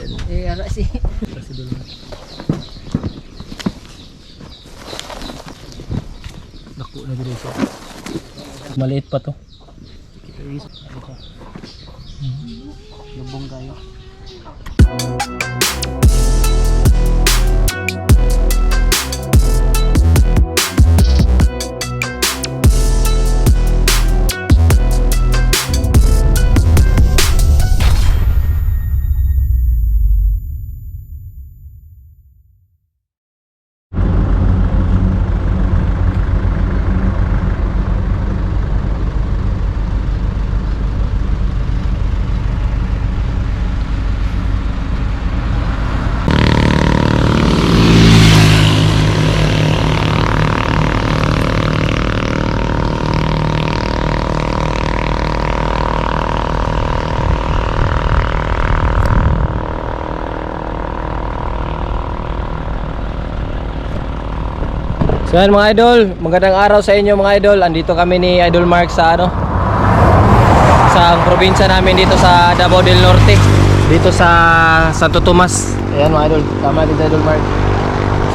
Eh, ara si. Naku na dito. Maliit pa to. Lubong kayo. So yan mga idol, magandang araw sa inyo mga idol. Andito kami ni Idol Mark sa sa probinsya namin dito sa Davao del Norte, dito sa Santo Tomas. Ayan mga idol, tama din sa Idol Mark.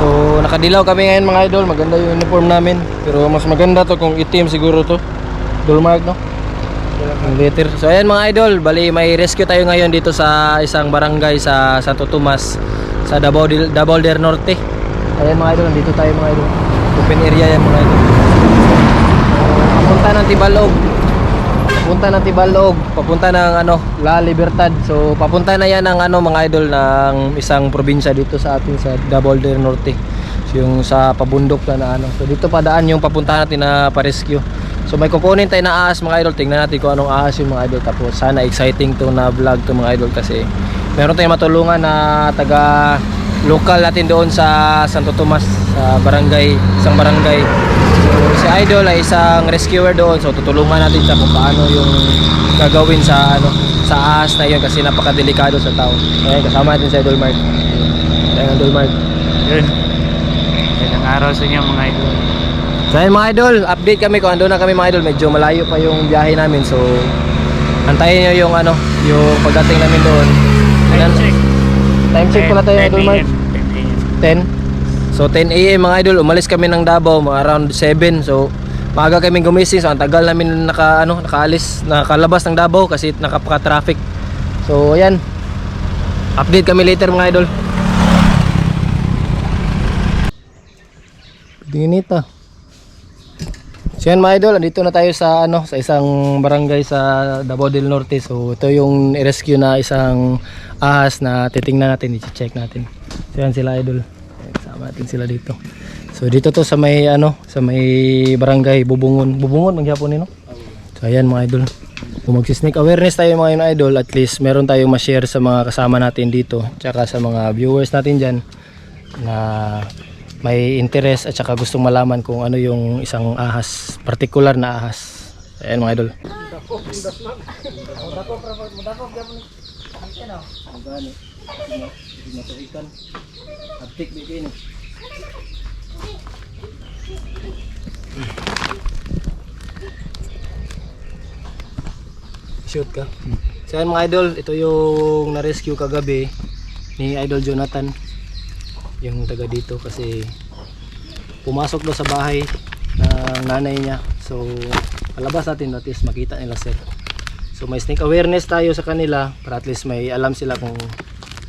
So nakadilaw kami ngayon mga idol, maganda yung uniform namin. Pero mas maganda to kung itim siguro to, Idol Mark, no? Yung letter. So ayan mga idol, bali may rescue tayo ngayon dito sa isang barangay sa Santo Tomas, sa Davao del Norte. Ayan mga idol, nandito tayo mga idol. Open area yan mga idol. Papunta ng Tibalog. Papunta ng La Libertad. So papunta na yan ng mga idol ng isang probinsya dito sa atin sa Davao del Norte. So yung sa pabundok na So dito padaan yung papuntahan natin na pa-rescue. So may kukunin tayo na ahas mga idol. Tingnan natin kung anong ahas yung mga idol. Tapos sana exciting to na vlog to mga idol kasi meron tayong matulungan na taga local natin doon sa Santo Tomas, sa barangay, isang barangay. So si Idol ay isang rescuer doon. So tutulungan natin siya kung paano yung gagawin sa sa ahas na yun kasi napakadelikado sa tao. Ayan, kasama natin si Idol Mark. Ayan, Idol Mark. Yun. Magandang araw sa inyo mga idol. So ayan mga idol, update kami kung ando na kami mga idol. Medyo malayo pa yung biyahe namin. So antayin nyo yung yung pagdating namin doon. Time check. Time check pala tayo Idol Mark. 10. 10. So 10 AM mga idol, umalis kami ng Davao around 7. So maaga kami gumising. So ang tagal namin nakaalis, nakalabas ng Davao kasi nakapaka-traffic. So ayan. Update kami later mga idol. Dinita. So yan mga idol, andito na tayo sa sa isang barangay sa Davao del Norte. So ito yung rescue na isang ahas na titingnan natin, i-check natin. So yan sila idol. Kasama natin sila dito. So dito to sa may sa may barangay Bubungon. Bubungon magyapon ni no. So ayan mga idol. Kung mag-sneak awareness tayo mga idol, at least meron tayong ma-share sa mga kasama natin dito, tsaka sa mga viewers natin diyan na may interest at saka gustong malaman kung ano yung isang ahas, particular na ahas. Ayan mga idol. Shoot ka. So ayan mga idol, ito yung na-rescue kagabi ni Idol Jonathan, yung taga dito, kasi pumasok daw sa bahay ng nanay niya. So palabas natin, at least makita nila sir. So may sneak awareness tayo sa kanila para at least may alam sila kung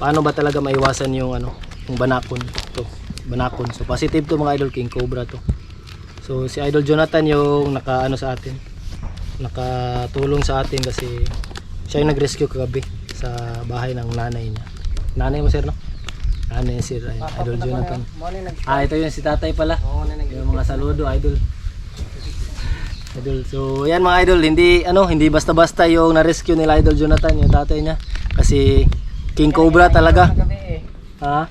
paano ba talaga maiwasan yung yung banakon to, banakon. So positive to mga idol, king cobra to. So si Idol Jonathan yung sa atin, nakatulong sa atin kasi siya yung nag-rescue kagabi sa bahay ng nanay niya. Nanay mo sir, no? Nanay sir, Idol Jonathan. Ito yung si tatay pala. Yung mga saludo idol. Idol. So yan mga idol, hindi basta-basta yung na-rescue nila Idol Jonathan, yung tatay niya, kasi king cobra talaga. Ha?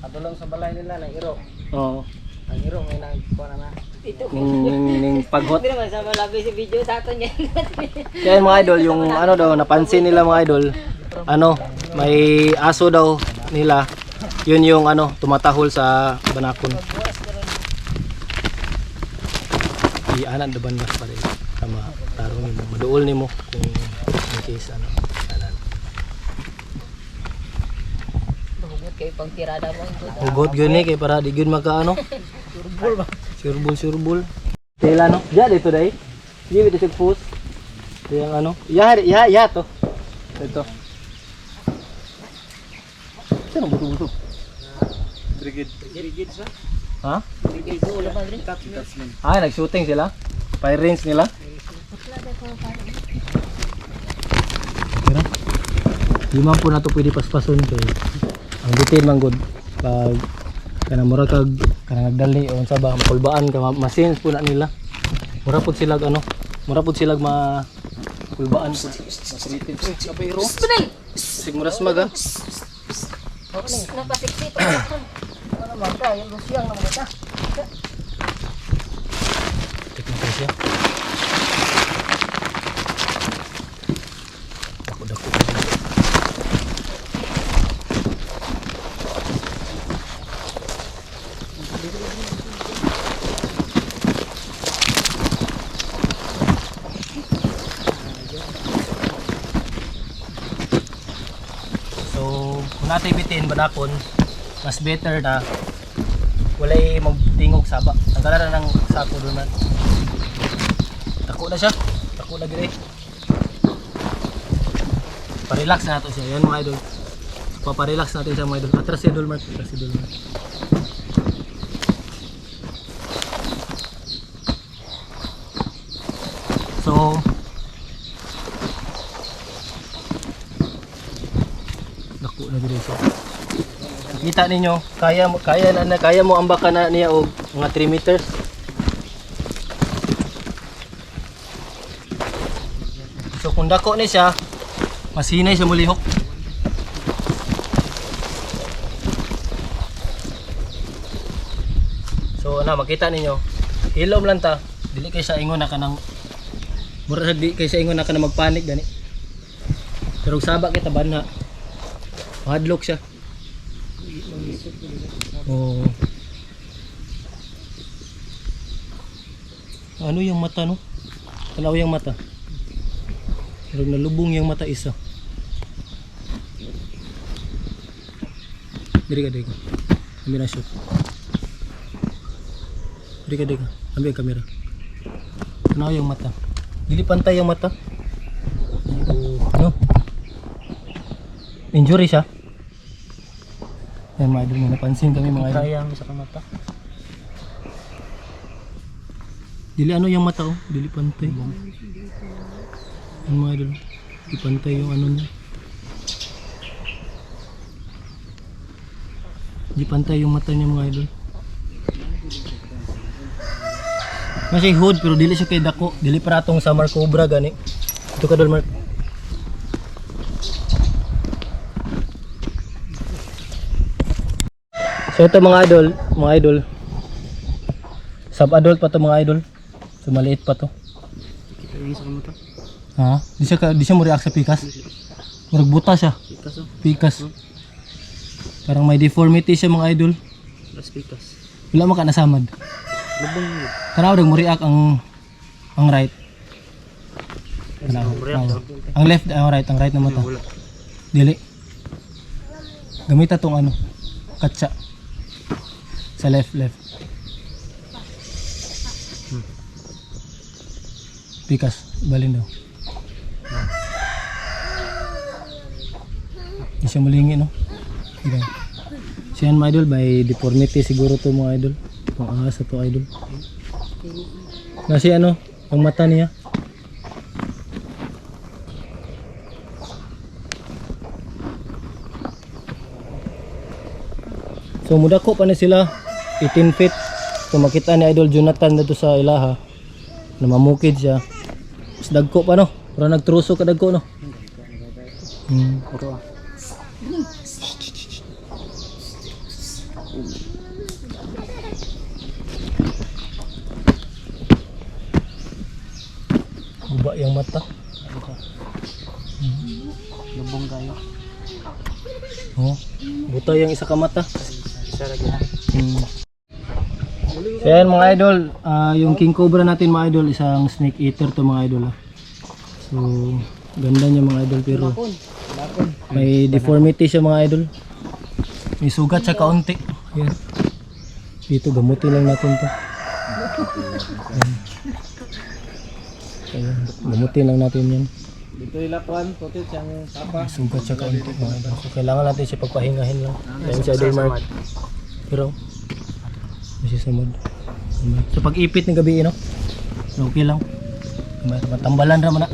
Padulong sa balay nila ng iro. Oo. Ang iro may nagkuha na. Ning paghot. Hindi naman sa malabi si video sa ato niya. Kaya mga idol, yung daw napansin nila mga idol, may aso daw nila, yun yung tumatahol sa banakon. Anan daban mas pare sama tarong nimo, maduol nimo kung in case anan. kay pang tirada mo ito. Hugot gyud ni kay para di gyud maka ano. Surbol ba? Surbol. Tela no. Ya dito dai. Give it a post. Yang ano. Ya to. Ito. Sino buto-buto? Brigade sa? Ha? Brigade ko wala pa rin. Ah, nag-shooting sila. Fire range nila. Tira. Di man po na to pwede paspason kay ang bitin man good. Pag kanang mura kag kanang nagdali o unsa ba makulbaan ka masins po na nila. Mura pud sila ano, mura pud sila kulbaan pud. Masritin po sa pero. Sigmuras maga. Napasiksi pa naman. Ano man ka, yung lusyang naman ito. Teknik siya. Dako. So, kung natin bitin badakon, mas better na walay magtingog saba. Tanggalan na ng sako doon na. Tako na siya. Tako na gire. Pa-relax na natin siya. Yan mga idol. Pa-relax natin siya mga idol. Atras si idol Mark. Atras si idol Mark. So, dako na gire siya. Kita ninyo, kaya mo ambakan na niya og mga 3 meters. So kung dako ni siya, mas hinay siya mulihok. So na makita ninyo, hilom lang ta, dili kay siya ingon na kanang murag di kay siya ingon na kanang magpanik gani. Pero saba kita banha. Mahadlok siya. Oh. Ano yung mata no? Tanaw yung mata. Pero nalubong yung mata isa. Diri ka. Kamera shoot. Diri ka. Ambil kamera. Tanaw yung mata. Dili pantay yung mata. No? Injury siya. Yan mga idol, may napansin kami mga idol. Kaya mo sa kamata. Dili ano yung mata oh, dili pantay. Yan mga idol, dili pantay yung ano niya. Dili pantay yung mata niya mga idol. Masih hood pero dili siya kay dako, dili para tong summer cobra gani. Ito ka dol Mark. So ito mga idol, sub-adult pa to mga idol. So maliit pa to. Kaya sa kamata. Ha? Di siya mo react sa pikas. Murag buta siya. Pikas. Parang may deformity siya mga idol. Las pikas. Wala man ka nasamad. Lubong mo. Tanaw dag mo react ang right. Tanaw. Ang left, ang right na mata. Wala. Dili. Gamita tong ano, katsa. Sa left. Pikas, balin daw. Di siya malingi no. Diba? Siyan mga idol, may deformity siguro to mga idol. Kung ahas to idol. Kasi ano, ang mata niya. So mudako pa na sila 18 feet. So makita ni Idol Jonathan dito sa ilaha na mamukid siya. Mas dagko pa no. Para nagtruso ka dagko no. Guba yung mata. Lubong kayo. Oh, buta yung isa ka mata. Isa lagi na. So yan mga idol, yung king cobra natin mga idol, isang snake eater to mga idol. So ganda niya mga idol pero may deformity siya mga idol. May sugat siya kaunti. Ayan. Dito gamutin lang natin to. Ayan. Ayan. Gamutin lang natin yan. Dito ilapuan, putit siyang tapa. May sugat siya kaunti mga idol. So kailangan natin siya pagpahingahin lang. Ayan si Idol Mark. Pero masih samad. So pag ipit ng gabi okay lang. Matambalan ra man na.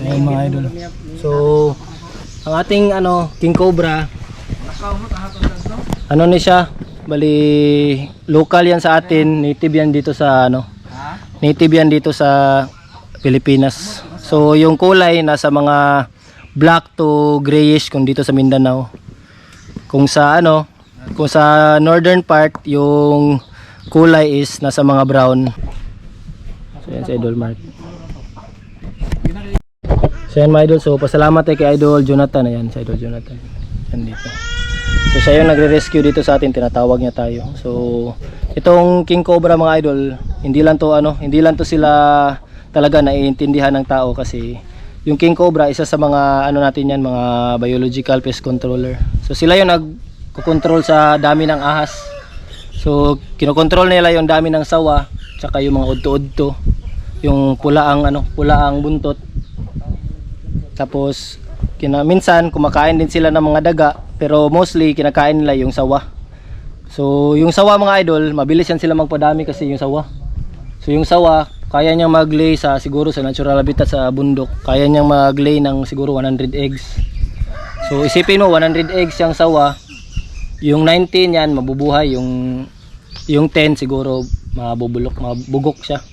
Ayan mga idol. So ang ating King Cobra ni siya, bali local yan sa atin, native yan dito sa native yan dito sa Pilipinas. So yung kulay nasa mga black to grayish kung dito sa Mindanao. Kung sa northern part yung kulay is nasa mga brown. So yan si Idol Mark. So yan mga idol, so pasalamat tayo kay Idol Jonathan. Ayan si Idol Jonathan. Yan dito. So siya yung nagre-rescue dito sa atin, tinatawag niya tayo. So itong King Cobra mga idol, hindi lang to sila talaga naiintindihan ng tao kasi yung King Cobra isa sa mga natin yan, mga biological pest controller. So sila yung nagko-control sa dami ng ahas. So kinokontrol nila yung dami ng sawa, tsaka yung mga udto-udto, yung pulaang buntot. Tapos minsan kumakain din sila ng mga daga, pero mostly kinakain nila yung sawa. So yung sawa mga idol, mabilis yan sila magpadami kasi yung sawa. So yung sawa, kaya niyang mag-lay siguro sa natural habitat sa bundok, kaya niyang mag-lay ng siguro 100 eggs. So isipin mo 100 eggs yung sawa, yung 19 yan mabubuhay, yung 10 siguro mabugok siya.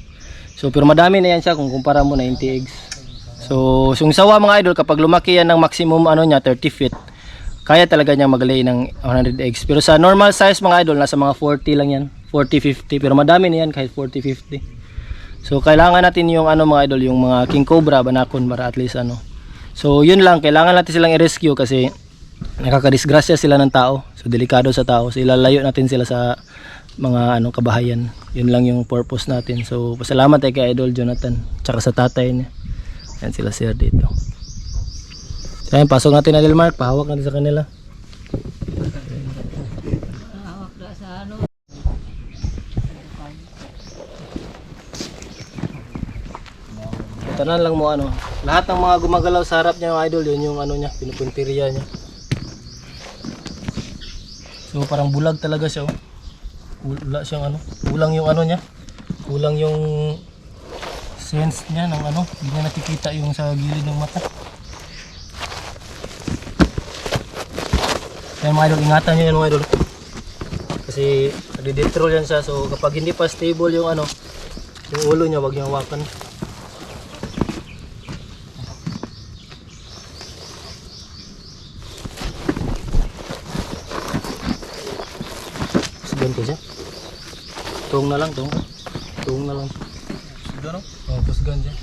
So pero madami na yan siya kung kumpara mo 90 eggs. So yung sawa mga idol, kapag lumaki yan ng maximum 30 feet, kaya talaga niyang mag-lay ng 100 eggs. Pero sa normal size mga idol, nasa mga 40 lang yan, 40-50, pero madami na yan kahit 40-50. So kailangan natin yung mga idol, yung mga King Cobra, banakon para at least So yun lang, kailangan natin silang i-rescue kasi nakakadisgrasya sila ng tao. So delikado sa tao. So ilalayo natin sila sa mga kabahayan. Yun lang yung purpose natin. So pasalamat tayo kay Idol Jonathan tsaka sa tatay niya. Yan sila sir dito. So ayun, pasok natin Idol Mark, pahawak natin sa kanila. Tanan lang mo lahat ng mga gumagalaw sa harap niya mga idol, yun yung niya, pinupuntirya niya. So parang bulag talaga siya. Wala siyang kulang yung niya. Kulang yung sense niya ng hindi niya nakikita yung sa gilid ng mata. Kaya mga idol, ingatan niyo yan mga idol. Kasi nagdi-detrol yan siya, so kapag hindi pa stable yung yung ulo niya, wag niyo hawakan. Ganito siya. Tuong na lang. Siguro? Oo, pusgan siya.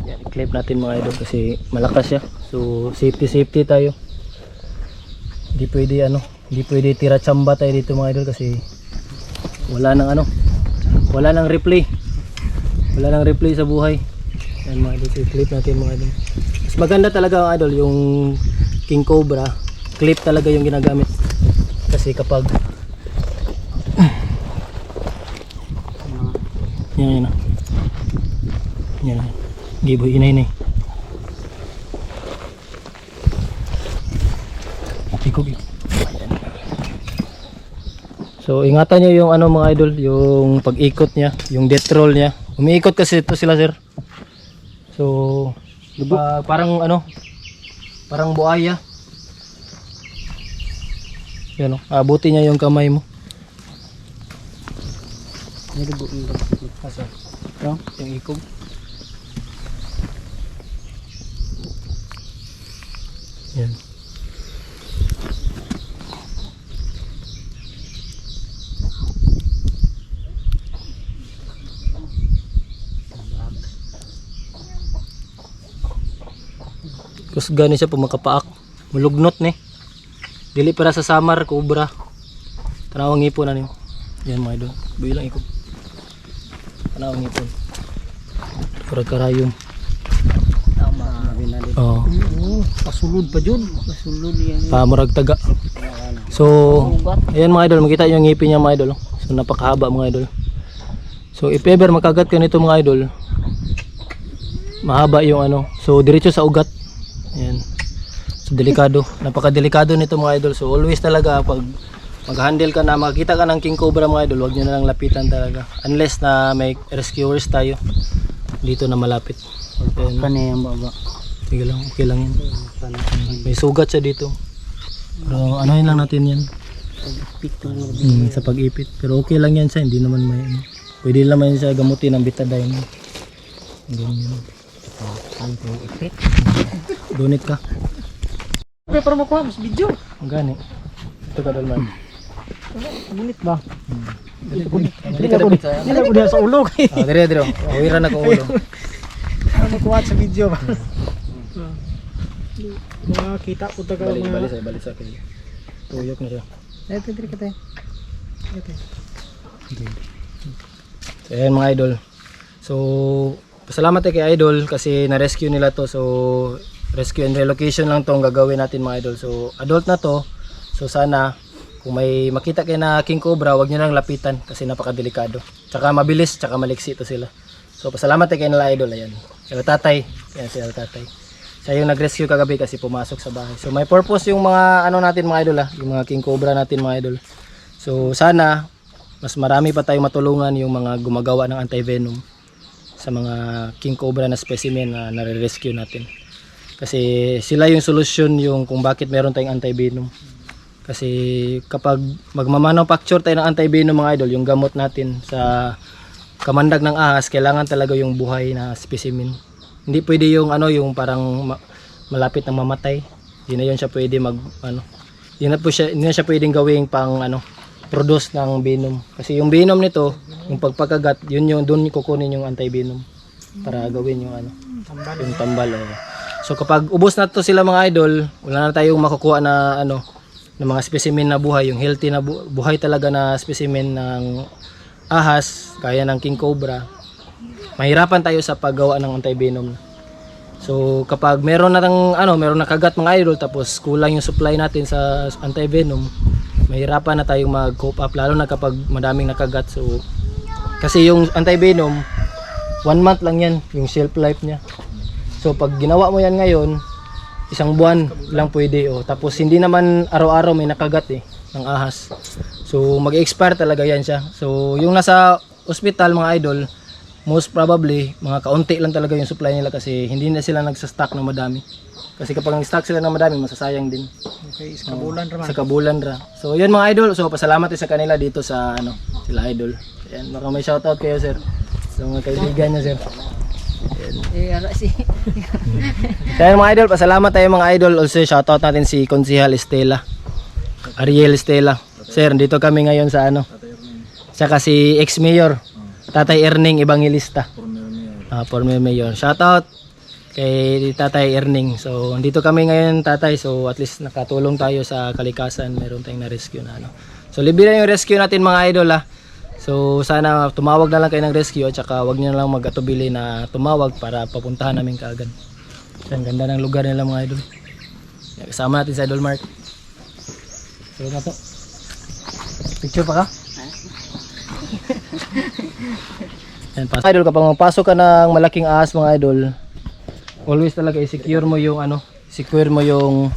Yan, i-clip natin mga idol kasi malakas siya. So, safety tayo. Hindi pwede tira tsamba tayo dito mga idol kasi wala nang replay. Wala nang replay sa buhay. Yan mga idol, i-clip natin mga idol. Mas maganda talaga mga idol yung King Cobra, clip talaga yung ginagamit. Kasi kapag yan. Giboy inay. Pikog. So ingatan niyo yung mga idol, yung pag-ikot niya, yung death roll niya. Umiikot kasi ito sila sir. So, parang parang buaya. Yan abutin niya yung kamay mo. Yung ikog. Yan. Kus gani siya pumakapaak, mulugnot ni. Dili para sa samar cobra. Tanawang ipon na niyo. Yan mga idol. Buhay lang ikog. Ano ang ngipon? Karayom. Tama. Oo. Pasulod pa dyan. Pasulod yan. Murag taga. So, ayan mga idol, makita nyo yung ngipin niya mga idol. So, napakahaba mga idol. So, if ever makagat ka nito mga idol, mahaba yung ano. So, diretso sa ugat. Ayan. So, delikado. Napakadelikado nito mga idol. So, always talaga pag mag-handle ka na, makakita ka ng king cobra mga idol, huwag nyo na lang lapitan talaga. Unless na may rescuers tayo dito na malapit. Ayan. Kanayang baba. Sige lang, okay lang yan. May sugat siya dito. Pero ano yun lang natin yan. Sa pag-ipit. Pero okay lang yan siya, hindi naman may ano. Pwede naman siya gamutin ng betadine. Ganyan. Donate ka. Okay, para makuha mas video. Ang gani. Ito ka Dalman. Bunit ba? Dili ka dapit sa. Hindi ko diyan sa ulo. Dire. Awira na ko ulo. Para makuha sa video ba? Makita ko taga Balik sa kay. Tuyok na siya. Dito ka tayo. So, ayan mga idol. So, pasalamat tayo kay idol kasi na-rescue nila to. So, rescue and relocation lang tong gagawin natin mga idol. So, adult na to. So, sana kung may makita kayo na king cobra, wag nyo nang lapitan kasi napakadelikado. Tsaka mabilis, tsaka maliksi to sila. So, pasalamat tayo kay nila idol. Ayan. Sila tatay. Ayan sila tatay. Siya yung nag-rescue kagabi kasi pumasok sa bahay. So, may purpose yung mga ano natin mga idol yung mga king cobra natin mga idol. So, sana mas marami pa tayong matulungan yung mga gumagawa ng anti-venom sa mga king cobra na specimen na nare-rescue natin. Kasi sila yung solusyon yung kung bakit meron tayong anti-venom. Kasi kapag magmamanufacture tayo ng anti-venom mga idol, yung gamot natin sa kamandag ng ahas, kailangan talaga yung buhay na specimen. Hindi pwede yung ano yung parang malapit na mamatay. Hindi na yun siya pwede hindi na siya pwedeng gawing pang produce ng venom. Kasi yung venom nito, yung pagpakagat, yun yung doon kukunin yung anti-venom para gawin yung yung tambal. So kapag ubos na to sila mga idol, wala na tayong makukuha na ng mga specimen na buhay, yung healthy na buhay talaga na specimen ng ahas, kaya ng king cobra. Mahirapan tayo sa paggawa ng anti-venom. So kapag meron na kagat mga idol tapos kulang yung supply natin sa anti-venom, mahirapan na tayong mag-cope up lalo na kapag madaming nakagat. So kasi yung anti-venom 1 month lang yan yung shelf life niya. So pag ginawa mo yan ngayon, 1 buwan lang pwede tapos hindi naman araw-araw may nakagat ng ahas. So mag-expire talaga yan siya. So yung nasa ospital mga idol, most probably mga kaunti lang talaga yung supply nila kasi hindi na sila nagsa-stock ng madami. Kasi kapag nag-stock sila ng madami, masasayang din. Okay, sa kabulan ra. Sa kabulan ra. So yun mga idol, so pasalamat sa kanila dito sa sila idol. Ayan, baka may shoutout kayo sir. So mga kaibigan niya sir. Ayan. Kaya mga idol, pasalamat tayo mga idol. Also shoutout natin si Konsehal Estela. Ariel Estela. Sir, dito kami ngayon sa saka si ex-mayor Tatay Erning Evangelista. Former mayor. Shoutout kay Tatay Erning. So, dito kami ngayon, Tatay. So, at least nakatulong tayo sa kalikasan. Meron tayong na-rescue na So, libre na yung rescue natin mga idol So, sana tumawag na lang kayo ng rescue at saka wag niyo na lang mag-atubili na tumawag para papuntahan namin kaagad. Ang ganda ng lugar nila mga idol. Kasama natin sa Idol Mark. So, na to. Picture pa ka? Yan, idol, kapag magpasok ka ng malaking ahas mga idol, always talaga i-secure mo yung secure mo yung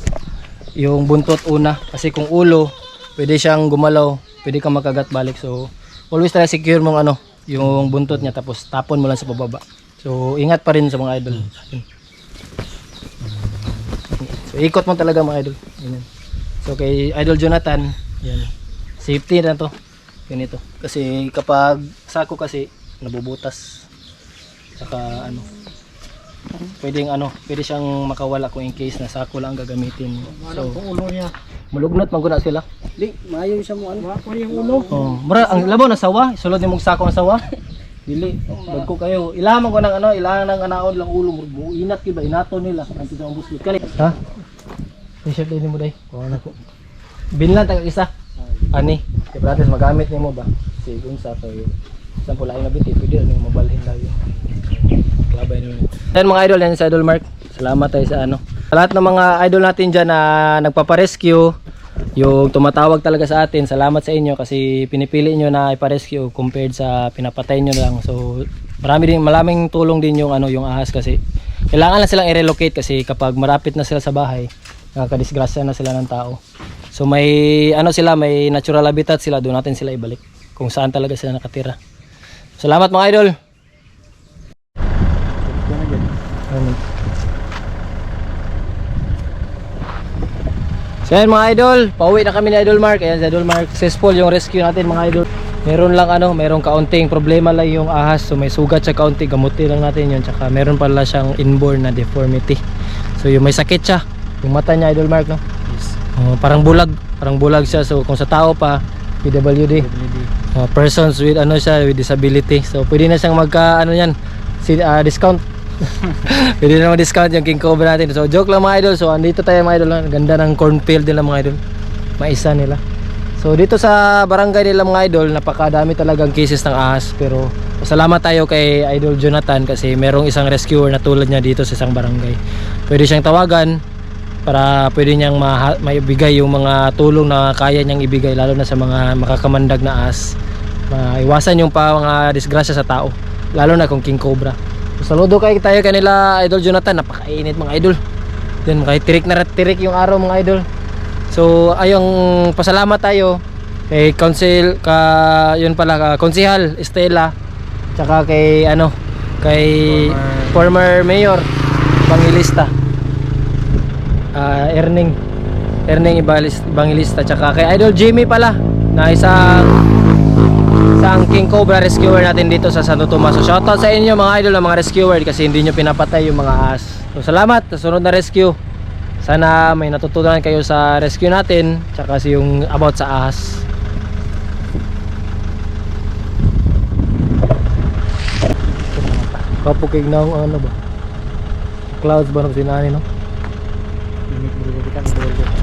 buntot una kasi kung ulo, pwede siyang gumalaw, pwede kang makagat balik. So always talaga secure mo yung buntot niya tapos tapon mo lang sa pababa. So ingat pa rin sa mga idol. So ikot mo talaga mga idol. Yan. So kay Idol Jonathan, yan. Safety na to. Ganito. Kasi kapag sako kasi nabubutas. Saka pwede siyang makawala kung in case na sako lang gagamitin. So ulo niya. mulugnot maguna sila. Di, maayo siya mo Ako yung ulo. Mura ang labaw na sawa, sulod nimong sako ng sawa. Dili, bagko kayo. Ilaman ko ng ilangan ng anaon lang ulo mo. Inat kiba, inato nila anto sa buslit. Kali. Ha? T-shirt din mo dai. Kuha na ko. Binlan taga isa. Ani, kay brothers magamit nimo ba? Sige unsa kayo. Sa pula ay nabiti, pwede rin yung mabalhin lang yun. Labay naman. Ayan mga idol, yan sa Idol Mark. Salamat tayo sa ano. Sa lahat ng mga idol natin dyan na nagpaparescue, yung tumatawag talaga sa atin, salamat sa inyo kasi pinipili nyo na iparescue compared sa pinapatay nyo lang. So maraming tulong din yung yung ahas kasi kailangan lang silang i-relocate kasi kapag marapit na sila sa bahay, nakakadisgrasya na sila ng tao. So may may natural habitat sila, doon natin sila ibalik kung saan talaga sila nakatira. Salamat mga idol. So yan mga idol, pauwi na kami ni Idol Mark. Ayan si Idol Mark, successful yung rescue natin mga idol. Meron lang merong kaunting problema lang yung ahas. So may sugat siya kaunti, gamutin lang natin yun. Tsaka meron pala siyang inborn na deformity. So yung may sakit siya, yung mata niya Idol Mark, no? Yes. Parang bulag siya. So kung sa tao pa, PWD. Persons with with disability. So pwede na siyang magka discount. Pwede na mag-discount yung King Cobra natin. So joke lang mga idol. So andito tayo mga idol. Ganda ng cornfield nila mga idol. Maisa nila. So dito sa barangay nila mga idol, napakadami talagang cases ng ahas. Pero salamat tayo kay Idol Jonathan kasi merong isang rescuer na tulad niya dito sa isang barangay. Pwede siyang tawagan para pwede niyang maibigay yung mga tulong na kaya niyang ibigay, lalo na sa mga makakamandag na ahas. Maiwasan yung mga disgrasya sa tao, lalo na kung King Cobra. So, saludo tayo kanila Idol Jonathan, napakainit mga idol. Then kahit tirik yung araw mga idol. So ayong pasalamat tayo kay Konsehal Estela, tsaka kay former mayor Bangilista, Erning Bangilista, tsaka kay Idol Jimmy pala na isang King Cobra rescuer natin dito sa Santo Tomas. So shoutout sa inyo mga idol, ng mga rescuer kasi hindi nyo pinapatay yung mga ahas. So salamat sa sunod na rescue. Sana may natutunan kayo sa rescue natin, tsaka yung about sa ahas. Kapukig na ba? Clouds ba na sinani, no? Minit-minit kita.